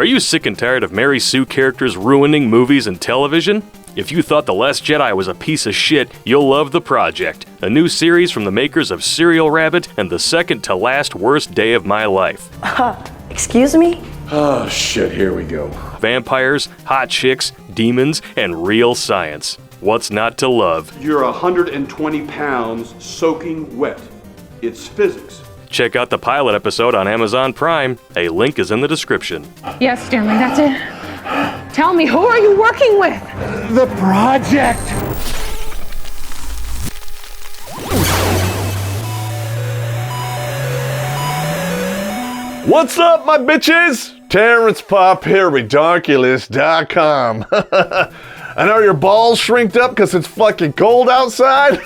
Are you sick and tired of Mary Sue characters ruining movies and television? If you thought The Last Jedi was a piece of shit, you'll love The Project, a new series from the makers of Serial Rabbit and The Second to Last Worst Day of My Life. Excuse me? Oh shit, here we go. Vampires, hot chicks, demons, and real science. What's not to love? You're 120 pounds soaking wet. It's physics. Check out the pilot episode on Amazon Prime. A link is in the description. Yes, Stanley, that's it. Tell me, who are you working with? The Project! What's up, my bitches? Terrence Pop here with Darkulus.com. And are your balls shrinked up because it's fucking cold outside?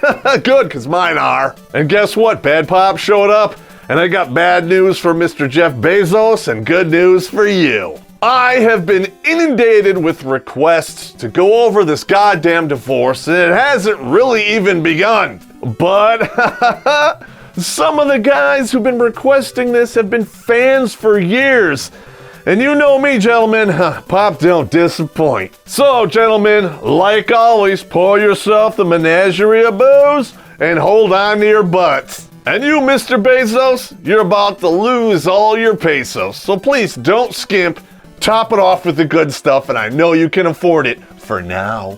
Good, because mine are. And guess what? Bad Pop showed up, and I got bad news for Mr. Jeff Bezos and good news for you. I have been inundated with requests to go over this goddamn divorce, and it hasn't really even begun. But some of the guys who've been requesting this have been fans for years. And you know me, gentlemen, Pop don't disappoint. So, gentlemen, like always, pour yourself the menagerie of booze and hold on to your butts. And you, Mr. Bezos, you're about to lose all your pesos. So please don't skimp, top it off with the good stuff, and I know you can afford it for now.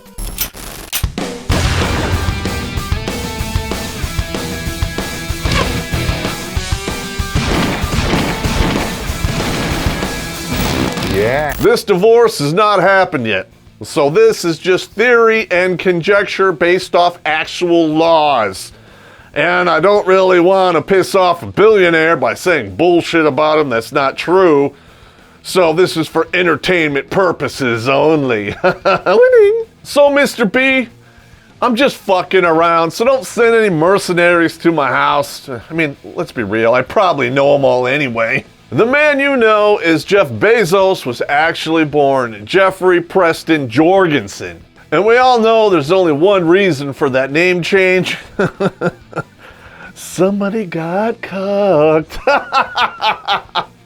Yeah. This divorce has not happened yet. So this is just theory and conjecture based off actual laws. And I don't really want to piss off a billionaire by saying bullshit about him that's not true. So this is for entertainment purposes only. Winning. So Mr. B, I'm just fucking around, so don't send any mercenaries to my house. I mean, let's be real, I probably know them all anyway. The man you know is Jeff Bezos was actually born Jeffrey Preston Jorgensen. And we all know there's only one reason for that name change. Somebody got cucked.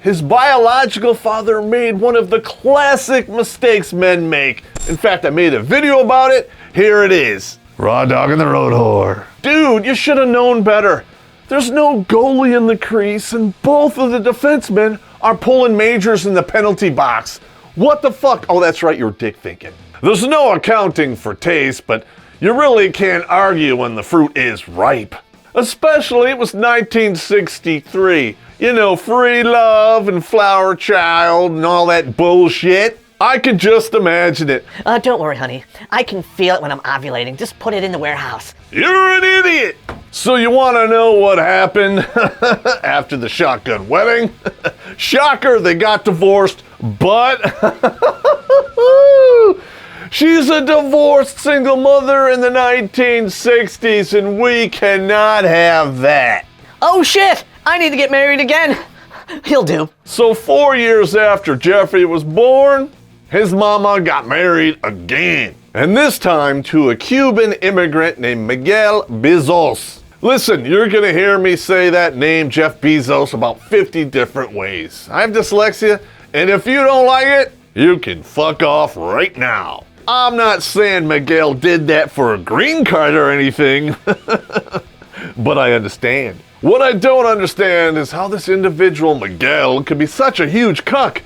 His biological father made one of the classic mistakes men make. In fact, I made a video about it. Here it is. Raw dog in the road whore. Dude, you should have known better. There's no goalie in the crease, and both of the defensemen are pulling majors in the penalty box. What the fuck? Oh, that's right, you're dick thinking. There's no accounting for taste, but you really can't argue when the fruit is ripe. Especially it was 1963. You know, free love and flower child and all that bullshit. I can just imagine it. Don't worry, honey. I can feel it when I'm ovulating. Just put it in the warehouse. You're an idiot! So you want to know what happened after the shotgun wedding? Shocker, they got divorced, but she's a divorced single mother in the 1960s, and we cannot have that. Oh shit! I need to get married again. He'll do. So 4 years after Jeffrey was born, his mama got married again. And this time to a Cuban immigrant named Miguel Bezos. Listen, you're gonna hear me say that name, Jeff Bezos, about 50 different ways. I have dyslexia, and if you don't like it, you can fuck off right now. I'm not saying Miguel did that for a green card or anything, but I understand. What I don't understand is how this individual, Miguel, could be such a huge cuck.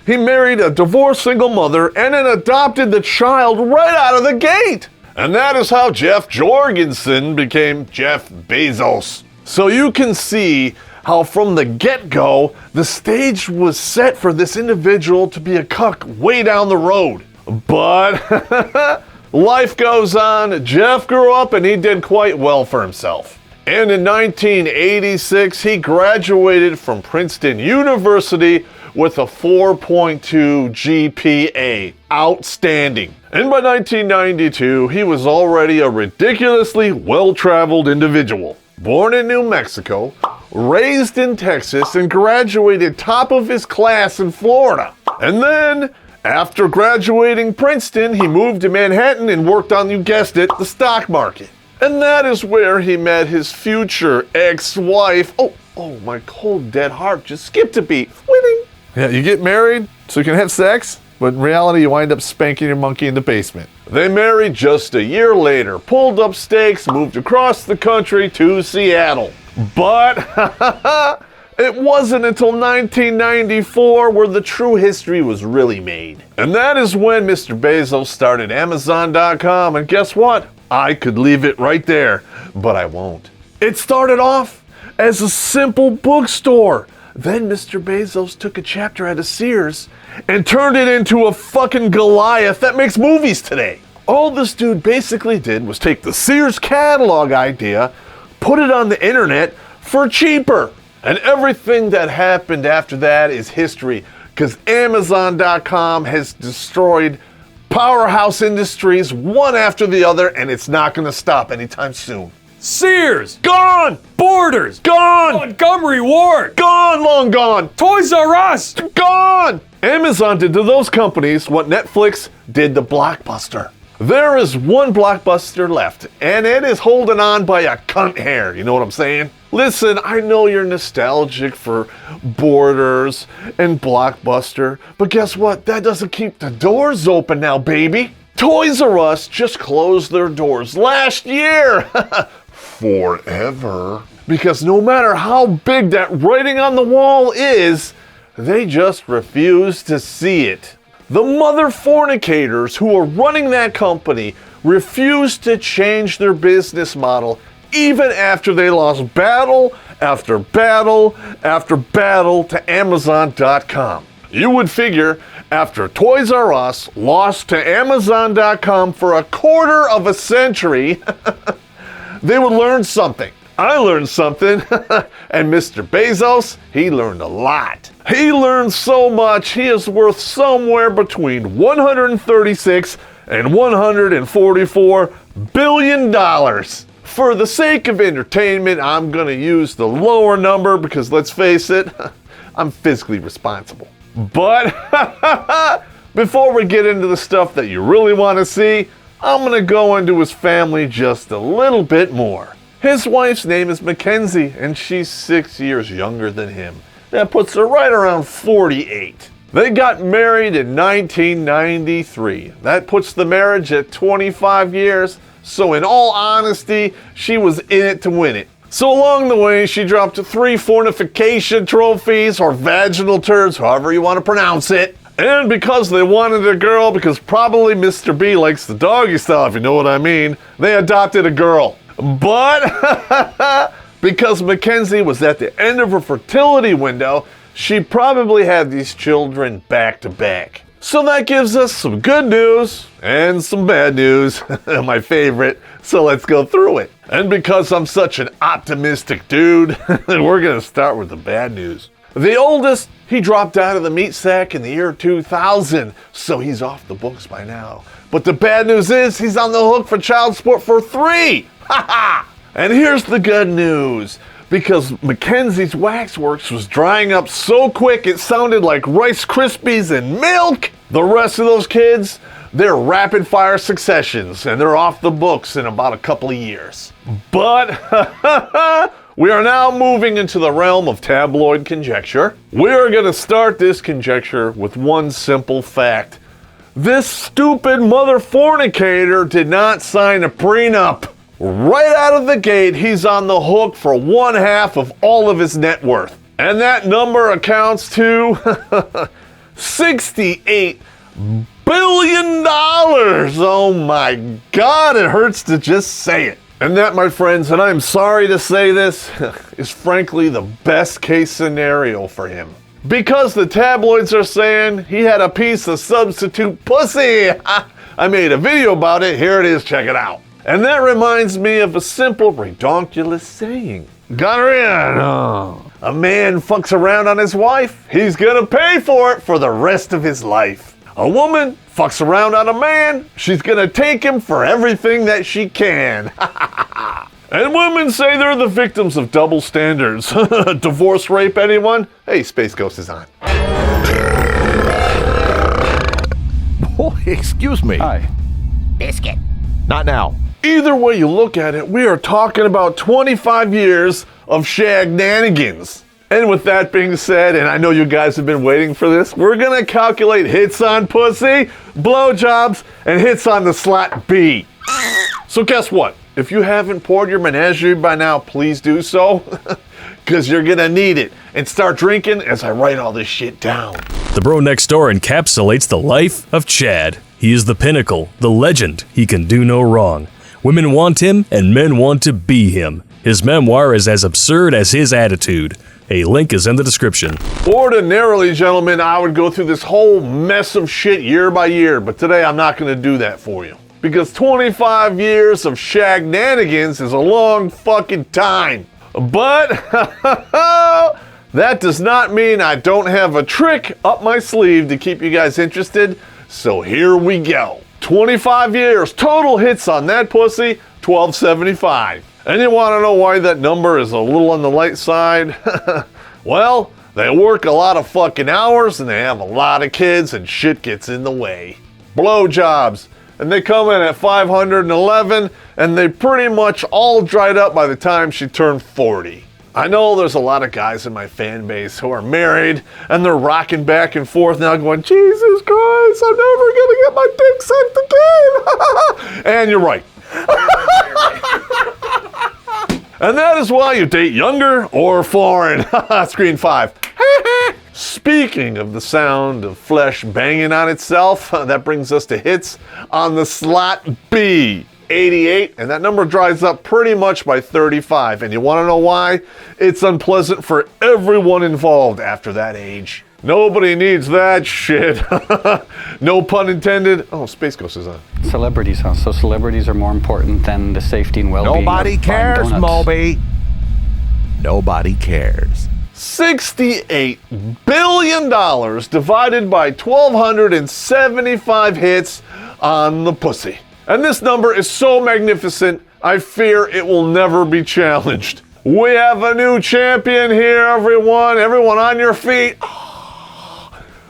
He married a divorced single mother and then adopted the child right out of the gate. And that is how Jeff Jorgensen became Jeff Bezos. So you can see how from the get-go, the stage was set for this individual to be a cuck way down the road. But life goes on. Jeff grew up and he did quite well for himself. And in 1986, he graduated from Princeton University with a 4.2 GPA. Outstanding. And by 1992, he was already a ridiculously well-traveled individual. Born in New Mexico, raised in Texas, and graduated top of his class in Florida. And then, after graduating Princeton, he moved to Manhattan and worked on, you guessed it, the stock market. And that is where he met his future ex-wife. Oh, my cold dead heart just skipped a beat. Winning. Yeah, you get married so you can have sex, but in reality you wind up spanking your monkey in the basement. They married just a year later, pulled up stakes, moved across the country to Seattle. But it wasn't until 1994 where the true history was really made. And that is when Mr. Bezos started Amazon.com, and guess what? I could leave it right there, but I won't. It started off as a simple bookstore. Then Mr. Bezos took a chapter out of Sears and turned it into a fucking Goliath that makes movies today. All this dude basically did was take the Sears catalog idea, put it on the internet for cheaper. And everything that happened after that is history, because Amazon.com has destroyed powerhouse industries one after the other, and it's not going to stop anytime soon. Sears! Gone! Borders! Gone! Montgomery Ward! Gone, long gone! Toys R Us! Gone! Amazon did to those companies what Netflix did to Blockbuster. There is one Blockbuster left, and it is holding on by a cunt hair, you know what I'm saying? Listen, I know you're nostalgic for Borders and Blockbuster, but guess what? That doesn't keep the doors open now, baby. Toys R Us just closed their doors last year. Forever. Because no matter how big that writing on the wall is, they just refuse to see it. The mother fornicators who are running that company refuse to change their business model even after they lost battle after battle after battle to Amazon.com. You would figure after Toys R Us lost to Amazon.com for a quarter of a century, they would learn something. I learned something, and Mr. Bezos, he learned a lot. He learned so much, he is worth somewhere between 136 and 144 billion dollars. For the sake of entertainment, I'm going to use the lower number because let's face it, I'm fiscally responsible. But before we get into the stuff that you really want to see, I'm going to go into his family just a little bit more. His wife's name is Mackenzie, and she's 6 years younger than him. That puts her right around 48. They got married in 1993. That puts the marriage at 25 years. So in all honesty, she was in it to win it. So along the way, she dropped 3 fornication trophies, or vaginal turds, however you want to pronounce it. And because they wanted a girl, because probably Mr. B likes the doggy style, if you know what I mean, they adopted a girl. But because Mackenzie was at the end of her fertility window, she probably had these children back to back. So that gives us some good news and some bad news, my favorite, so let's go through it. And because I'm such an optimistic dude, we're gonna start with the bad news. The oldest, he dropped out of the meat sack in the year 2000, so he's off the books by now. But the bad news is he's on the hook for child support for 3. Ha ha! And here's the good news. Because Mackenzie's waxworks was drying up so quick it sounded like Rice Krispies and milk. The rest of those kids, they're rapid fire successions and they're off the books in about a couple of years. But we are now moving into the realm of tabloid conjecture. We are going to start this conjecture with one simple fact. This stupid mother fornicator did not sign a prenup. Right out of the gate, he's on the hook for 1/2 of all of his net worth. And that number accounts to $68 billion. Oh my God, it hurts to just say it. And that, my friends, and I'm sorry to say this, is frankly the best case scenario for him. Because the tabloids are saying he had a piece of substitute pussy. I made a video about it, here it is, check it out. And that reminds me of a simple, redonkulous saying. Gonorrhea. A man fucks around on his wife, he's gonna pay for it for the rest of his life. A woman fucks around on a man, she's gonna take him for everything that she can. And women say they're the victims of double standards. Divorce rape, anyone? Hey, Space Ghost is on. Oh, excuse me. Hi. Biscuit. Not now. Either way you look at it, we are talking about 25 years of shagnanigans. And with that being said, and I know you guys have been waiting for this, we're gonna calculate hits on pussy, blowjobs, and hits on the slot B. So guess what? If you haven't poured your menagerie by now, please do so, because you're gonna need it. And start drinking as I write all this shit down. The Bro Next Door encapsulates the life of Chad. He is the pinnacle, the legend. He can do no wrong. Women want him, and men want to be him. His memoir is as absurd as his attitude. A link is in the description. Ordinarily, gentlemen, I would go through this whole mess of shit year by year, but today I'm not gonna do that for you. Because 25 years of shagnanigans is a long fucking time. But that does not mean I don't have a trick up my sleeve to keep you guys interested. So here we go. 25 years, total hits on that pussy, 1275. And you want to know why that number is a little on the light side? Well, they work a lot of fucking hours and they have a lot of kids and shit gets in the way. Blowjobs. And they come in at 511 and they pretty much all dried up by the time she turned 40. I know there's a lot of guys in my fan base who are married and they're rocking back and forth now going, Jesus Christ, I'm never gonna get my dick sucked again. And you're right. And that is why you date younger or foreign. Screen 5. Speaking of the sound of flesh banging on itself, that brings us to hits on the slot B. 88, and that number dries up pretty much by 35. And you want to know why? It's unpleasant for everyone involved after that age. Nobody needs that shit. No pun intended. Oh, Space Ghost is on. Celebrities, huh? So celebrities are more important than the safety and well-being. Nobody cares, Moby. Nobody cares. $68 billion divided by 1,275 hits on the pussy. And this number is so magnificent, I fear it will never be challenged. We have a new champion here, everyone. Everyone on your feet.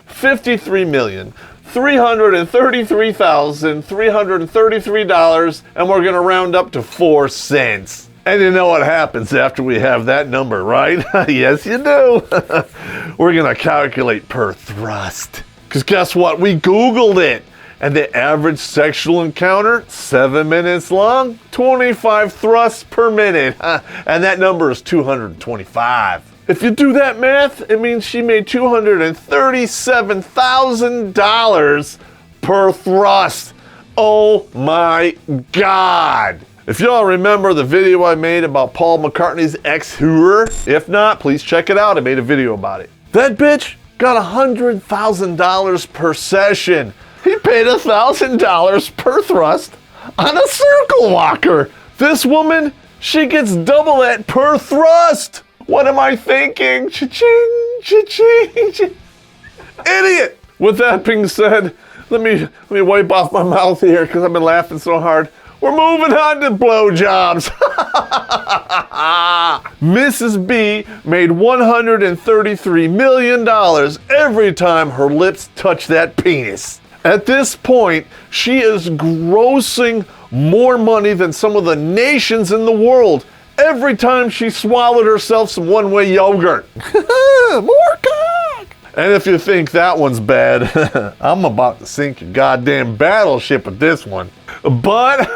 $53,333,333, and we're gonna round up to 4 cents. And you know what happens after we have that number, right? Yes, you do. We're gonna calculate per thrust. Because guess what? We Googled it. And the average sexual encounter, 7 minutes long, 25 thrusts per minute. And that number is 225. If you do that math, it means she made $237,000 per thrust. Oh my God. If y'all remember the video I made about Paul McCartney's ex-hooer, if not, please check it out. I made a video about it. That bitch got $100,000 per session. He paid $1,000 per thrust on a circle walker. This woman, she gets double that per thrust. What am I thinking? Cha-ching, cha-ching, cha. Idiot. With that being said, let me wipe off my mouth here because I've been laughing so hard. We're moving on to blowjobs. Mrs. B made $133 million every time her lips touch that penis. At this point, she is grossing more money than some of the nations in the world every time she swallowed herself some one-way yogurt. More cock! And if you think that one's bad, I'm about to sink your goddamn battleship with this one. But,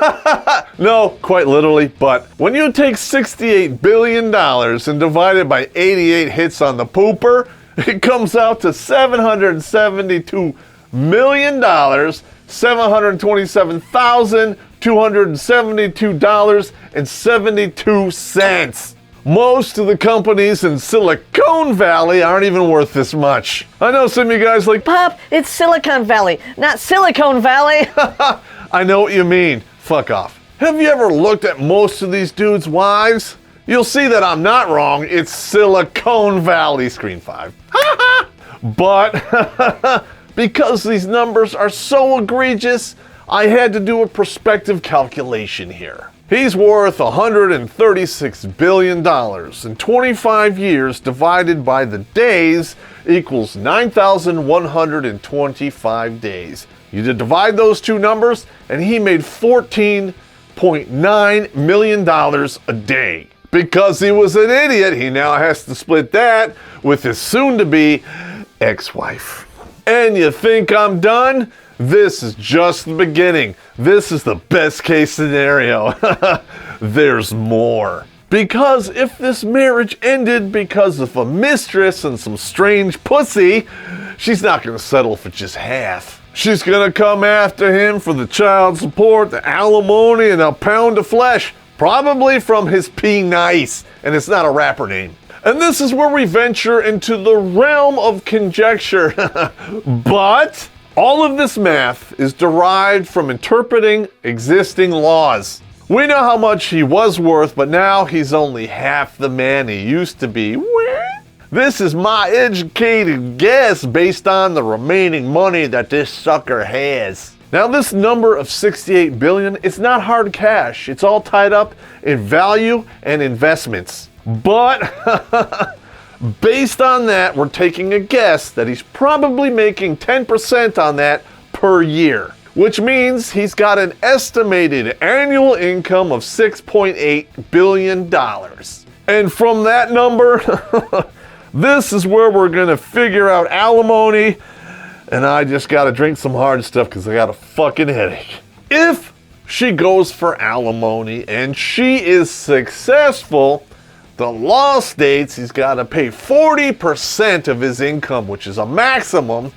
no, quite literally, but when you take $68 billion and divide it by 88 hits on the pooper, it comes out to $772 million, $727,272.72. Most of the companies in Silicon Valley aren't even worth this much. I know some of you guys like, Pop, it's Silicon Valley, not Silicon Valley. I know what you mean. Fuck off. Have you ever looked at most of these dudes' wives? You'll see that I'm not wrong. It's Silicon Valley, screen 5. But because these numbers are so egregious, I had to do a perspective calculation here. He's worth $136 billion, and 25 years divided by the days equals 9,125 days. You divide those two numbers, and he made $14.9 million a day. Because he was an idiot, he now has to split that with his soon-to-be ex-wife. And you think I'm done? This is just the beginning. This is the best case scenario. There's more. Because if this marriage ended because of a mistress and some strange pussy, she's not gonna settle for just half. She's gonna come after him for the child support, the alimony, and a pound of flesh. Probably from his P-Nice, and it's not a rapper name. And this is where we venture into the realm of conjecture. But all of this math is derived from interpreting existing laws. We know how much he was worth, but now he's only half the man he used to be. This is my educated guess based on the remaining money that this sucker has. Now this number of 68 billion, it's not hard cash. It's all tied up in value and investments. But based on that, we're taking a guess that he's probably making 10% on that per year, which means he's got an estimated annual income of $6.8 billion. And from that number, this is where we're gonna figure out alimony. And I just gotta drink some hard stuff because I got a fucking headache. If she goes for alimony and she is successful, the law states he's gotta pay 40% of his income, which is a maximum,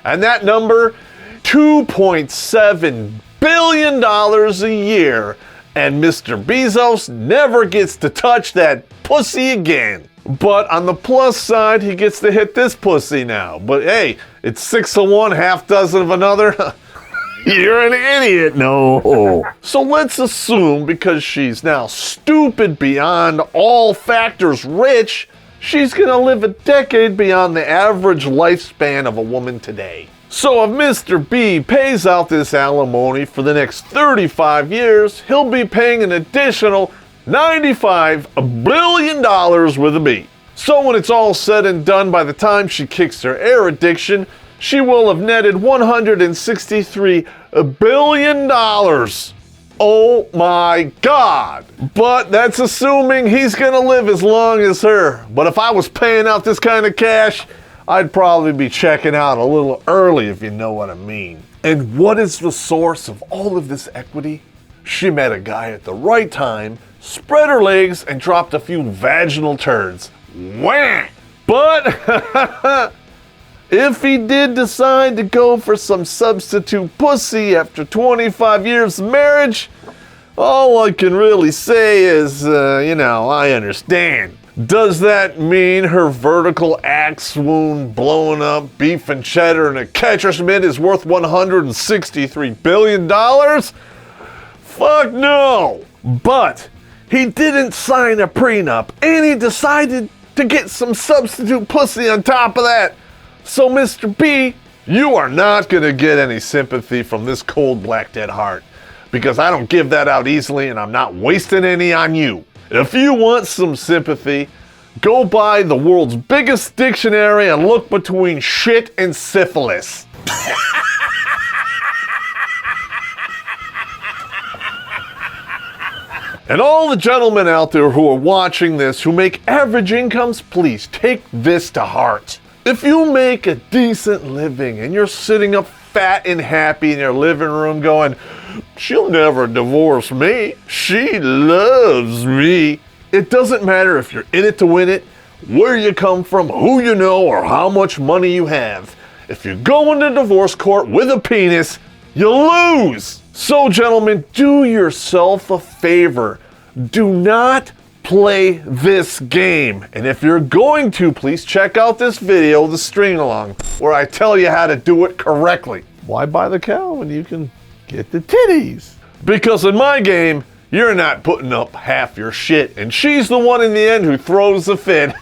and that number, $2.7 billion a year, and Mr. Bezos never gets to touch that pussy again. But on the plus side, he gets to hit this pussy now. But hey, it's 6 of one, half dozen of another. You're an idiot, no. So let's assume because she's now stupid beyond all factors rich, she's gonna live a decade beyond the average lifespan of a woman today. So if Mr. B pays out this alimony for the next 35 years, he'll be paying an additional $95 billion with a B. So when it's all said and done, by the time she kicks her air addiction, she will have netted $163 billion. Oh my God. But that's assuming he's gonna live as long as her. But if I was paying out this kind of cash, I'd probably be checking out a little early, if you know what I mean. And what is the source of all of this equity? She met a guy at the right time, spread her legs, and dropped a few vaginal turds. Wham! But if he did decide to go for some substitute pussy after 25 years of marriage, all I can really say is, I understand. Does that mean her vertical axe wound blowing up beef and cheddar in a catcher's mitt is worth $163 billion? Fuck no! But he didn't sign a prenup, and he decided to get some substitute pussy on top of that. So Mr. B, you are not gonna get any sympathy from this cold black dead heart, because I don't give that out easily and I'm not wasting any on you. If you want some sympathy, go buy the world's biggest dictionary and look between shit and syphilis. And all the gentlemen out there who are watching this who make average incomes, please take this to heart. If you make a decent living and you're sitting up fat and happy in your living room going, she'll never divorce me, she loves me. It doesn't matter if you're in it to win it, where you come from, who you know, or how much money you have. If you go into divorce court with a penis, you lose. So gentlemen, do yourself a favor. Do not play this game. And if you're going to, please check out this video, the string along, where I tell you how to do it correctly. Why buy the cow when you can get the titties? Because in my game, you're not putting up half your shit, and she's the one in the end who throws the fit.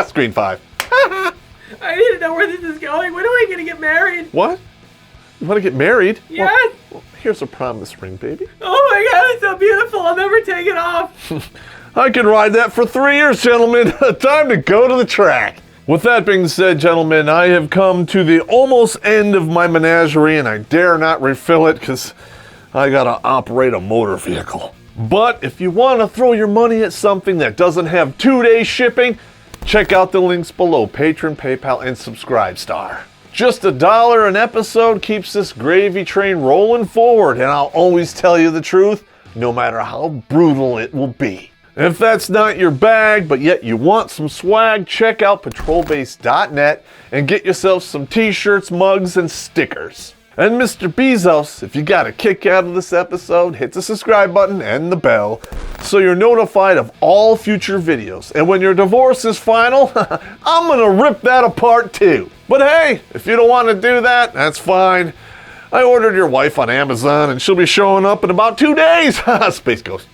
Screen 5. I need to know where this is going. When are we gonna get married? What? You want to get married? Yes. Well, here's a promise ring, baby. Oh my God, it's so beautiful. I'll never take it off. I can ride that for 3 years, gentlemen. Time to go to the track. With that being said, gentlemen, I have come to the almost end of my menagerie, and I dare not refill it because I gotta operate a motor vehicle. But if you want to throw your money at something that doesn't have 2-day shipping, check out the links below: Patreon, PayPal, and Subscribestar. Just $1 an episode keeps this gravy train rolling forward, and I'll always tell you the truth, no matter how brutal it will be. If that's not your bag, but yet you want some swag, check out patrolbase.net and get yourself some t-shirts, mugs, and stickers. And Mr. Bezos, if you got a kick out of this episode, hit the subscribe button and the bell so you're notified of all future videos. And when your divorce is final, I'm gonna rip that apart too. But hey, if you don't want to do that, that's fine. I ordered your wife on Amazon and she'll be showing up in about 2 days. Space Ghost.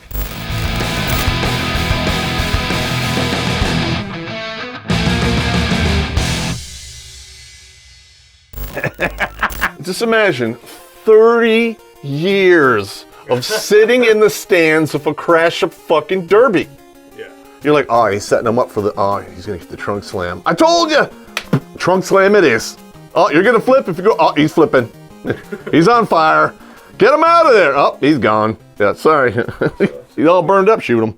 Just imagine 30 years of sitting in the stands of a crash of fucking derby. Yeah. You're like, oh, he's setting him up for he's gonna get the trunk slam. I told you! Trunk slam it is. Oh, you're gonna flip if you go, oh, he's flipping. He's on fire. Get him out of there. Oh, he's gone. Yeah, sorry. He's all burned up, shoot him.